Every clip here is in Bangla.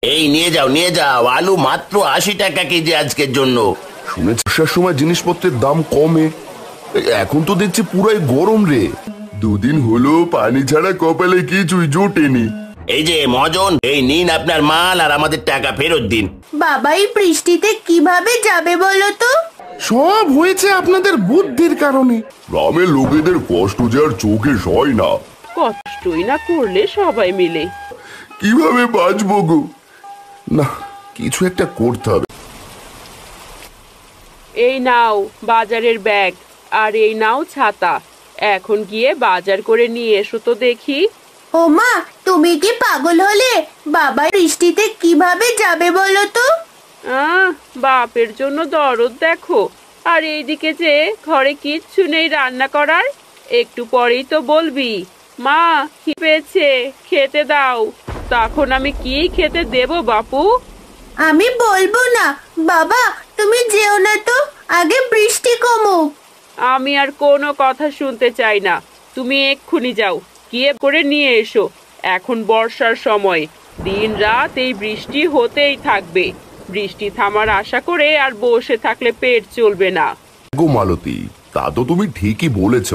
এই নিয়ে যাও আলু মাত্র 80 টাকা কেজি আজকের জন্য। শুনেছি বর্ষার সময় জিনিসপত্রের দাম কমে, এখন তো দেখছি পুরাই গরম রে। দুদিন হলো পানি ছাড়া কপালে কিছুই জোটেনি। এই যে মজন, এই নিন আপনার মাল আর আমাদের টাকা ফেরত দিন। বাবা এই বৃষ্টিতে কিভাবে যাবে বলো তো? সব হয়েছে আপনাদের বুদ্ধির কারণে। গ্রামের লোকেদের কষ্ট যে আর চোখে সয় না। কষ্টই না করলে সবাই মিলে কিভাবে বাঁচবো গো? না, কিছু একটা করতে হবে। এই নাও বাজারের ব্যাগ, আর এই নাও ছাতা। এখন গিয়ে বাজার করে নিয়ে এসো তো দেখি। ও মা, তুমি কি পাগল হলে? বাবা বৃষ্টিতে কিভাবে যাবে বলো তো? বাপের জন্য দরদ দেখো, আর এইদিকে যে ঘরে কিচ্ছু নেই রান্না করার। একটু পরেই তো বলবি মা খিদে পেয়েছে, খেতে দাও। তখন আমি কি খেতে দেব বাপু? আমি বলবো না। বাবা তুমি যেও না তো, আগে বৃষ্টি কমুক। আমি আর কোনো কথা শুনতে চাই না। তুমি এক্ষুনি যাও, গিয়ে করে নিয়ে এসো। এখন বর্ষার সময়, দিন রাত এই বৃষ্টি হতেই থাকবে। বৃষ্টি থামার আশা করে আর বসে থাকলে পেট চলবে না। গো মালতী, তা তো তুমি ঠিকই বলেছ।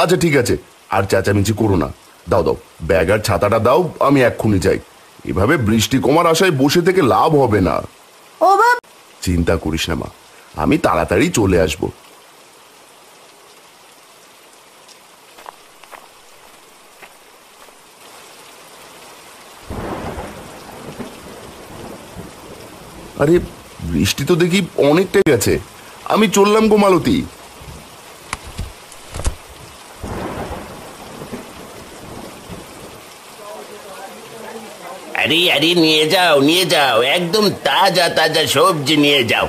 আচ্ছা ঠিক আছে, আর চেঁচামেচি করো না। দাও দাও, ব্যাগ আর ছাতাটা দাও, আমি এক্ষুনি যাই। এভাবে বৃষ্টি কমার আশায় বসে থেকে লাভ হবে না। ও বাবা, চিন্তা করিস না মা, আমি তাড়াতাড়ি চলে আসবো। আরে বৃষ্টি তো দেখি অনেকটাই গেছে, আমি চললাম গো মালতী। আরে আরে নিয়ে যাও একদম তাজা তাজা সবজি নিয়ে যাও।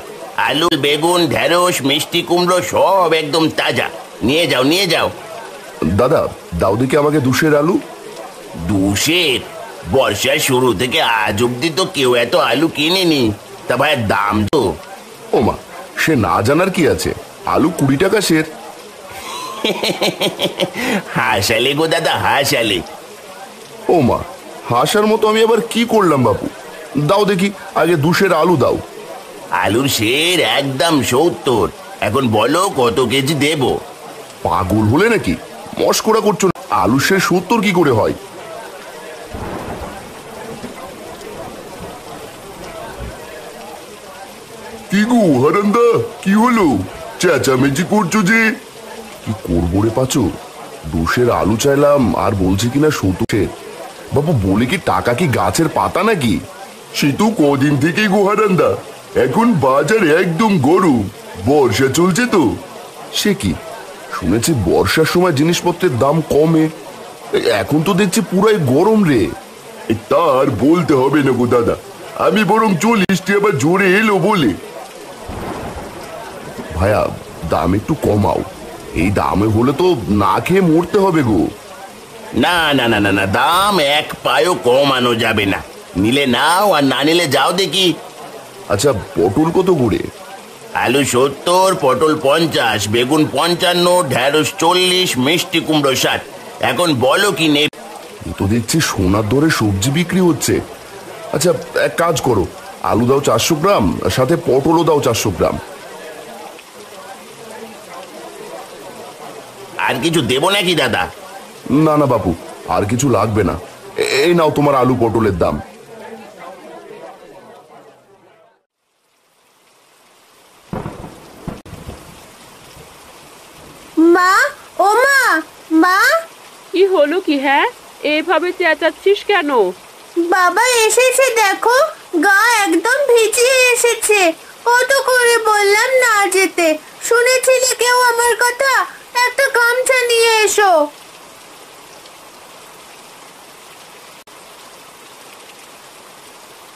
আলু, বেগুন, ঢেঁড়স, মিষ্টি কুমড়ো সব একদম তাজা। নিয়ে যাও। দাদা দাও দেখি আমাকে 2 আলু। 2? বর্ষার শুরু থেকে আজ অব্দি তো কেউ এত আলু কিনেনি। তা ভাই দাম তো। ও মা, সে না জানার কি আছে, আলু 20 টাকা সের। হাসালে গো দাদা, হাসালে। ও মা, হাসার মতো আমি আবার কি করলাম বাপু? দাও দেখি আগে 2 আলু দাও। আলুর সের একদম 70। এখন বলো কত কেজি দেব? পাগল হলে নাকি? মস্করা করছো না? আলু সে 70 কি করে হয়? কি গো হারান্দা, কি হলো? চেঁচামেচি করছো যে? কি করবো রে পাচু, 2 আলু চাইলাম আর বলছে কিনা 70। বাবু বলে কি টাকা কি গাছের পাতা নাকি? সে তো কদিন থেকেই গো হারান্দা, এখন বাজার একদম গরম, বর্ষা চলছে তো। সে কি, শুনেছি বর্ষার সময় জিনিসপত্রের দাম কমে, এখন তো দেখছি পুরাই গরম রে। তার বলতে হবে না গো দাদা, আমি বরং চলি, বৃষ্টি আবার জোরে এলো বলে। ভাইয়া দাম একটু কমাও, এই দামে হলে তো না খেয়ে মরতে হবে গো। না না না না না, দাম এক পায়ও কমানো যাবে না। নিলে নাও, আর না নিলে যাও দেখি। আচ্ছা পটল কত করে? আলু 70, পটল 50, বেগুন 55, ঢেঁড়স 40, মিষ্টি কুমড়ো 60। এখন বলো কি নেই? এ তো দেখছি সোনার দরে সবজি বিক্রি হচ্ছে। আচ্ছা এক কাজ করো, আলু দাও 400 গ্রাম, সাথে পটলও দাও 400 গ্রাম। আর কিছু দেবো নাকি দাদা? না না বাপু, আর কিছু লাগবে না। এই নাও তোমার আলু পটলের দাম। মা, ও মা, মা। কি হলো কি? হ্যাঁ, এইভাবে চেঁচাচ্ছিস কেন? বাবা এসেছে দেখো, গা একদম ভিজিয়ে এসেছে। কত করে বললাম না যেতে, শুনেছিলে কেউ আমার কথা? একটা গামছা নিয়ে এসো।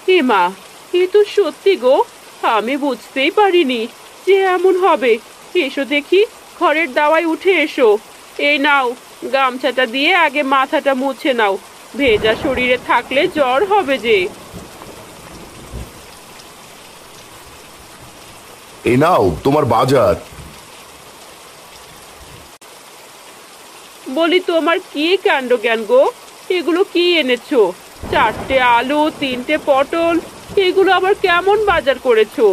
হে মা, এ তো সত্যি গো, আমি বুঝতেই পারিনি যে এমন হবে। এসো দেখি, ঘরের দাওয়ায় উঠে এসো। এই নাও, গামছাটা দিয়ে আগে মাথাটা মুছে নাও, ভেজা শরীরে থাকলে জ্বর হবে যে। এই নাও তোমার বাজার। বলি তোমার কি কাণ্ড জ্ঞান গো, এগুলো কি এনেছো? 4টে আলু, 3টে পটল, এগুলো আবার কেমন বাজার করেছো?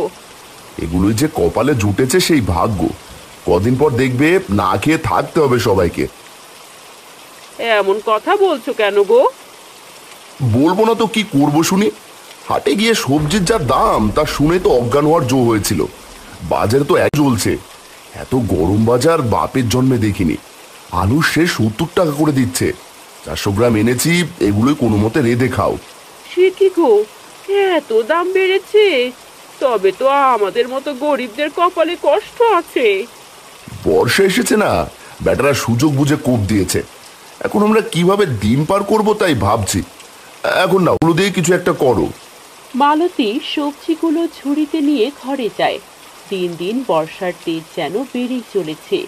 এগুলোই যে কপালে জুটেছে সেই ভাগ্য। কদিন পর দেখবে না খেয়ে থাকতে হবে সবাইকে। এমন কথা বলছো কেন গো? বলবো না তো কি করবো শুনি। হাটে গিয়ে সবজির যা দাম তা শুনে তো অজ্ঞান হওয়ার জো হয়েছিল। বাজারে তো এক চলছে, এত গরম বাজার বাপের জন্মে দেখিনি। আলু সে 70 টাকা করে দিচ্ছে। 400 গ্রাম এনেছি, এগুলোই কোনো মতে রেঁধে খাও। সে কি গো, এত দাম বেড়েছে? তবে তো আমাদের মতো গরিবদের কপালে কষ্ট আছে। বর্ষা এসেছে না, বেটারা সুযোগ বুঝে কোপ দিয়েছে। এখন আমরা কিভাবে দিন পার করব তাই ভাবছি। এখন না ওগুলো দিয়ে কিছু একটা করো। মালতী সবজিগুলো ঝুড়িতে নিয়ে ঘরে যায়। দিন দিন বর্ষার তেজ যেন বেড়েই চলেছে।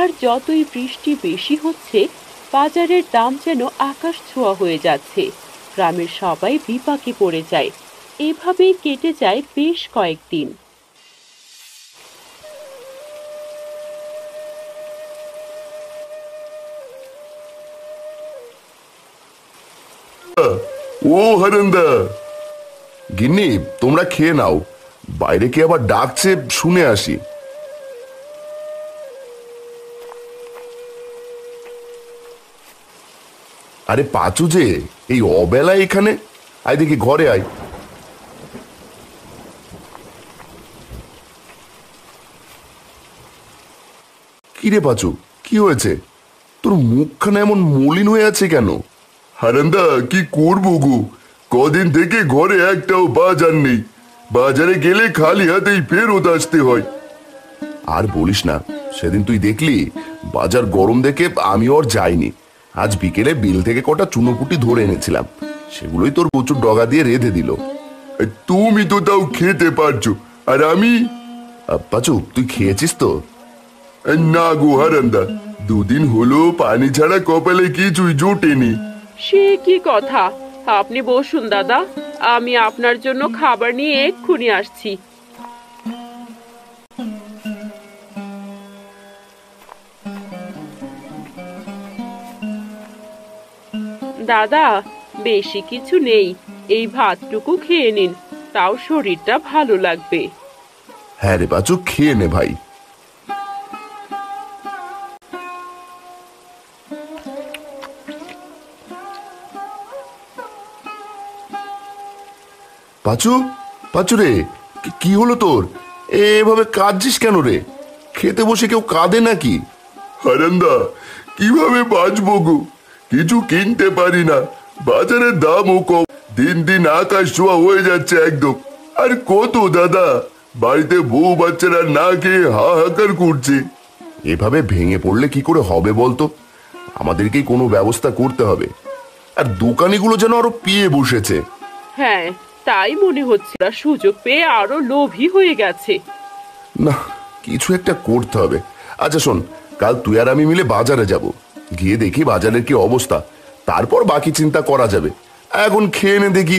আর যতই বৃষ্টি বেশি হচ্ছে, বাজারের দাম যেন আকাশ ছোঁয়া হয়ে যাচ্ছে। গ্রামের সবাই বিপাকে পড়ে যায়। এভাবেই কেটে যায় বেশ কয়েকদিন। ও হারান্দা, গিন্নি তোমরা খেয়ে নাও। বাইরে কে আবার ডাকছে শুনে আসি। আরে পাচু যে এই অবেলায় এখানে, আয় দেখি ঘরে আয়। কিরে পাচু, কি হয়েছে? তোর মুখখানা এমন মলিন হয়ে আছে কেন? হারান্দা কি করবো গো, কদিন থেকে ঘরে একটাও বাজার নেই। বাজারে গেলে খালি হাতেই ফেরত আসতে হয়। আর বলিস না, সেদিন তুই দেখলি বাজার গরম দেখে আমি ওর যাইনি। আজ বিকেলে বিল থেকে কটা চুনোপুটি ধরে এনেছিলাম, সেগুলোই তোর প্রচুর ডগা দিয়ে রেঁধে দিল। তুমি তো তাও খেতে পারছো, আর আমি? পাচু তুই খেয়েছিস তো? না গো হারান্দা, দুদিন হলো পানি ছাড়া কপালে কিছুই জোটেনি। সে কি কথা? আপনি বসুন দাদা, আমি আপনার জন্য খাবার নিয়ে এক্ষুনি আসছি। দাদা, বেশি কিছু নেই, এই ভাতটুকু খেয়ে নিন, তাও শরীরটা ভালো লাগবে। হ্যাঁ রে বাচু, খেয়ে নে ভাই। পাচু, পাচু রে, কি হলো তোর? এভাবে কাঁদছিস কেন রে? খেতে বসে কেউ কাঁদে নাকি? হারান্দা, কিভাবে বাঁচবো গো, কিছু কিনতে পারি না। বাজারের দামও কম, দিন দিন আকাশ ছোঁয়া হয়ে যাচ্ছে একদম। আর কত দাদা, বাড়িতে বউ বাচ্চারা না খেয়ে হাহাকার করছে। এভাবে ভেঙে পড়লে কি করে হবে বলতো? আমাদেরকেই কোনো ব্যবস্থা করতে হবে। আর দোকানিগুলো যেন আরো পিয়ে বসেছে। হ্যাঁ, তাই মনে হচ্ছে, সুযোগ পেয়ে আরো লোভী হয়ে গেছে। না, কিছু একটা করতে হবে। আচ্ছা শোন, কাল তুই আর আমি মিলে বাজারে যাব, গিয়ে দেখি বাজারের কি অবস্থা, তারপর বাকি চিন্তা করা যাবে। এখন খেয়ে নে দেখি।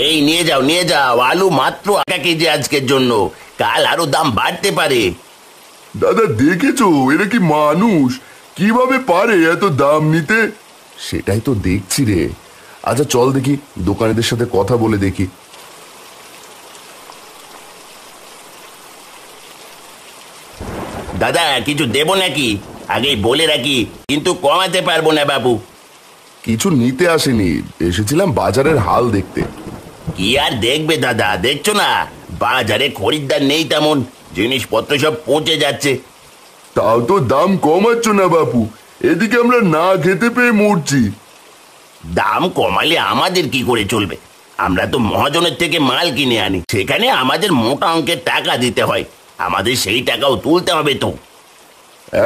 এই নিয়ে যাও নিয়ে যাও, আলু মাত্র 1 কেজি আজকের জন্য, কাল আরো দাম বাড়তে পারে। দাদা দেখেছো এরা কি মানুষ, কিভাবে পারে এত দাম নিতে? সেটাই তো দেখছি রে। আচ্ছা চল দেখি, দোকানিদের সাথে কথা বলে দেখি। দাদা কিছু দেবো নাকি? আগেই বলে রাখি, কিন্তু কমাতে পারবো না বাবু। কিছু নিতে আসেনি, এসেছিলাম বাজারের হাল দেখতে। কি আর দেখবে দাদা, দেখছো না বাজারে খরিদ্দার নেই তেমন, জিনিসপত্র সব পচে যাচ্ছে। তাও তো দাম কমাচ্ছ না বাপু, এদিকে আমরা না খেতে পেয়ে মরছি। দাম কমালে আমাদের কি করে চলবে? আমরা তো মহাজনের থেকে মাল কিনে আনি, সেখানে আমাদের মোটা অঙ্কের টাকা দিতে হয়, আমাদের সেই টাকাও তুলতে হবে তো।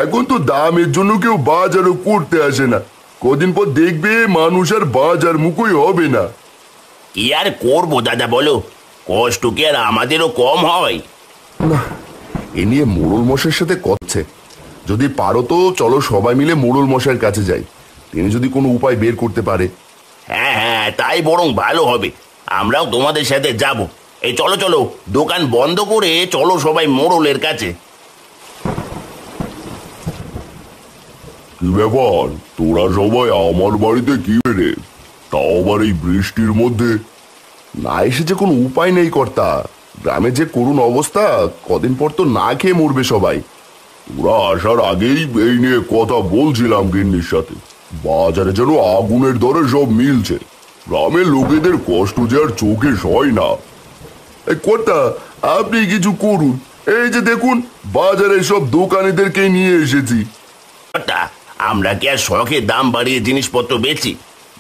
এখন তো দামের জন্য কেউ বাজারও করতে আসে না, কদিন পর দেখবে মানুষ আর বাজার মুখই হবে না। কি আর করবো দাদা বলো, কষ্ট কি আর আমাদেরও কম হয়? না, এ নিয়ে মোড়ল মশাইয়ের সাথে করছে, যদি পারো তো চলো সবাই মিলে মোড়ল মশাইয়ের কাছে যাই, তিনি যদি কোনো উপায় বের করতে পারে। হ্যাঁ হ্যাঁ, তাই বরং ভালো হবে, আমরাও তোমাদের সাথে যাব। এই চলো চলো, দোকান বন্ধ করে চলো সবাই মোড়লের কাছে। কি ব্যাপার, তোরা সবাই আমার বাড়িতে কি রে? তাও আবার এই বৃষ্টির মধ্যে? না এসে যে কোনো উপায় নেই কর্তা, গ্রামে যে করুণ অবস্থা, কদিন পর তো না খেয়ে মরবে সবাই। তোরা আসার আগেই এই নিয়ে কথা বলছিলাম গিন্নির সাথে। বাজারে যেন আগুনের দরে সব মিলছে। গ্রামের লোকেদের কষ্ট যে আর চোখে সয় না। এই কর্তা, আপনি কিছু করুন। এই যে দেখুন, বাজারে সব দোকানিদেরকে নিয়ে এসেছি। তা আমরা কি আর শখে দাম বাড়িয়ে জিনিসপত্র বেচি?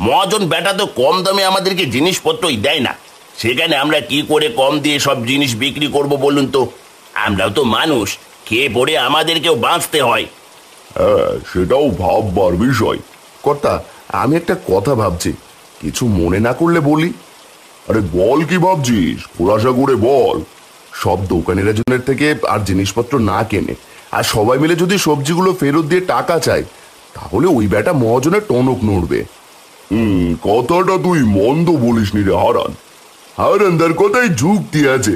মহাজন বেটা তো কম দামে আমাদেরকে জিনিসপত্রই দেয় না, সেখানে আমরা কি করে কম দিয়ে সব জিনিস বিক্রি করব বলুন তো? আমরাও তো মানুষ, খেয়ে পড়ে আমাদেরকেও বাঁচতে হয়। হ্যাঁ, সেটাও ভাববার বিষয়। কর্তা, আমি একটা কথা ভাবছি, কিছু মনে না করলে বলি। আরে বল, কি ভাবছিস? খোলাসা করে বল। সব দোকানিরা জনের থেকে আর জিনিসপত্র না কেনে, আর সবাই মিলে যদি সবজিগুলো ফেরত দিয়ে টাকা চায়, তাহলে ওই বেটা মহাজনের টনক নড়বে। কথাটা তুই মন্দ বলিসনি রে হারান। হারানদার কথাই যুক্তি আছে।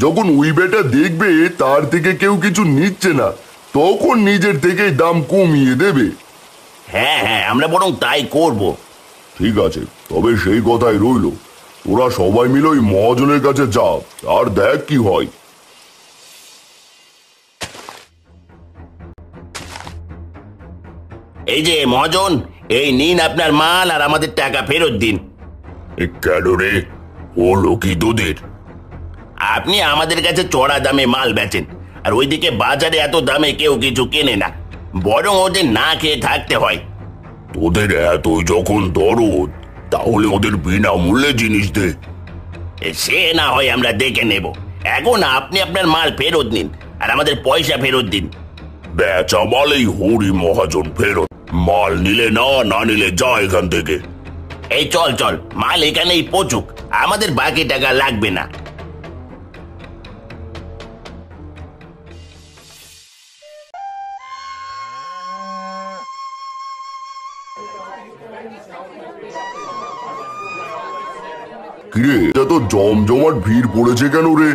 যখন ওই বেটা দেখবে তার থেকে কেউ কিছু নিচ্ছে না, তখন নিজের থেকেই দাম কমিয়ে দেবে। হ্যাঁ হ্যাঁ, আমরা বরং তাই করব। ঠিক আছে, তবে সেই কথাই রইল। তোরা সবাই মিলে ওই মহাজনের কাছে যা, আর দেখ কি হয়। এই যে মহাজন, এই নিন আপনার মাল, আর আমাদের টাকা ফেরত দিন। কেন রে, হলো কি তোদের? আপনি আমাদের কাছে চড়া দামে মাল বেচেন, আর ওইদিকে বাজারে এত দামে কেউ কিছু কেনে না, বরং ওদের না খেয়ে থাকতে হয়। তোদের এতই যখন দরদ, তাহলে ওদের বিনামূল্যে জিনিস দে। সে না হয় আমরা দেখে নেব, এখন আপনি আপনার মাল ফেরত নিন আর আমাদের পয়সা ফেরত দিন। বেচা মালেই হরি মহাজন ফেরত। মাল নিলে না, না নিলে যা এখান থেকে। এই চল চল, মাল এখানেই পচুক, আমাদের বাকি টাকা লাগবে না। কিরে, এটা তো জমজমাট ভিড় পড়েছে কেন রে?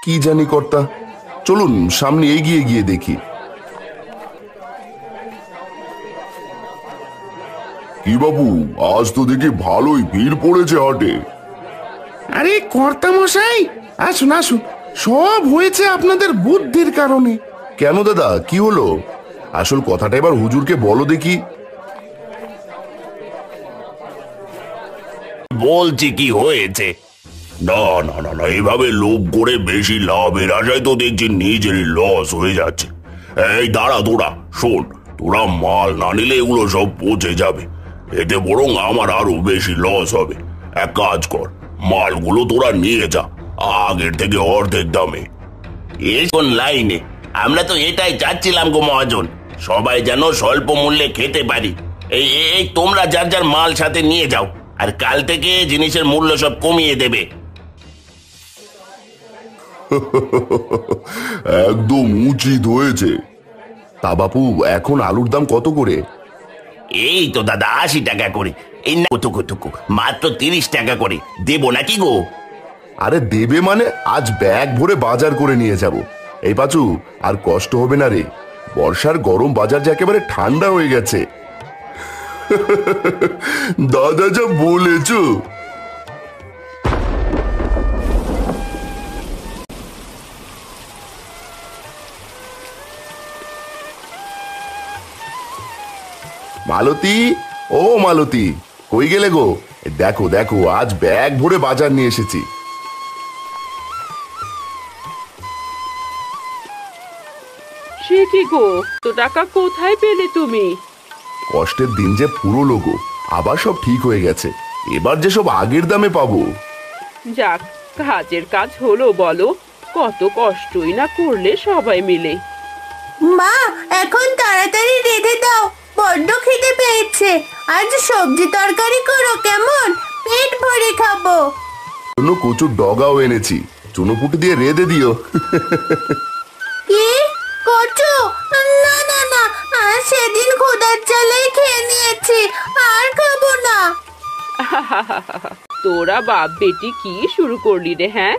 কি জানি কর্তা, চলুন সামনে এগিয়ে গিয়ে দেখি। কি বাবু, আজ তো দেখি ভালোই ভিড় পড়েছে হাটে। আরে কর্তা মশাই, আসুন আসুন, সব হয়েছে আপনাদের বুদ্ধির কারণে। কেন দাদা, কি হলো? আসল কথাটা এবার হুজুরকে বলো দেখি। বলছি কি হয়েছে? না না না না, এভাবে লোভ করে বেশি লাভের আশায় তো দেখছি নিজেরই লস হয়ে যাচ্ছে। এই দাঁড়া, তোরা শোন, তোরা মাল না নিলে এগুলো সব পচে যাবে। এতে বরং আমার আরো বেশি লস হবে। এক কাজ কর, মালগুলো তোরা নিয়ে যা, আগের থেকে অর্ধেক দামে। এই কোন লাইনে? আমরা তো এটাই চাচ্ছিলাম গো মহাজন, সবাই যেন স্বল্প মূল্যে খেতে পারি। এই এই তোমরা যার যার মাল সাথে নিয়ে যাও, আর কাল থেকে জিনিসের মূল্য সব কমিয়ে দেবে। একদম উচিত হয়েছে। তা বাপু, এখন আলুর দাম কত করে? এই তো দাদা 80 টাকা করে। এই না টুকু মাত্র 30 টাকা করে দেবো নাকি গো? আরে দেবে মানে, আজ ব্যাগ ভরে বাজার করে নিয়ে যাব। এই পাচু, আর কষ্ট হবে না রে, বর্ষার গরম বাজার যে একেবারে ঠান্ডা হয়ে গেছে। দাদা যা বলেছ। মালতী, ও মালতী, কই গেলে গো? দেখো দেখো, আজ ব্যাগ ভরে বাজার নিয়ে এসেছি। সে কি গো, তো টাকা কোথায় পেলে তুমি? কষ্টের দিন যে পুরো গো, আবার সব ঠিক হয়ে গেছে। এবার যে সব আগের দামে পাবো। যাক, কাজের কাজ হলো বলো, কত কষ্টই না করলে সবাই মিলে। মা, এখন তাড়াতাড়ি রেঁধে দাও, বড্ড খিদে পেয়েছে। আজ সবজি তরকারি করো কেমন, পেট ভরে খাবো। জন্য কচুর ডগাও এনেছি, চুনোপুটি দিয়ে রেঁধে দিও। কি কচু? না না না, সেদিন খোদার চালেই খেয়ে নিয়েছি, আর খাবো না। তোরা বাপ বেটি কি শুরু করলি রে? হ্যাঁ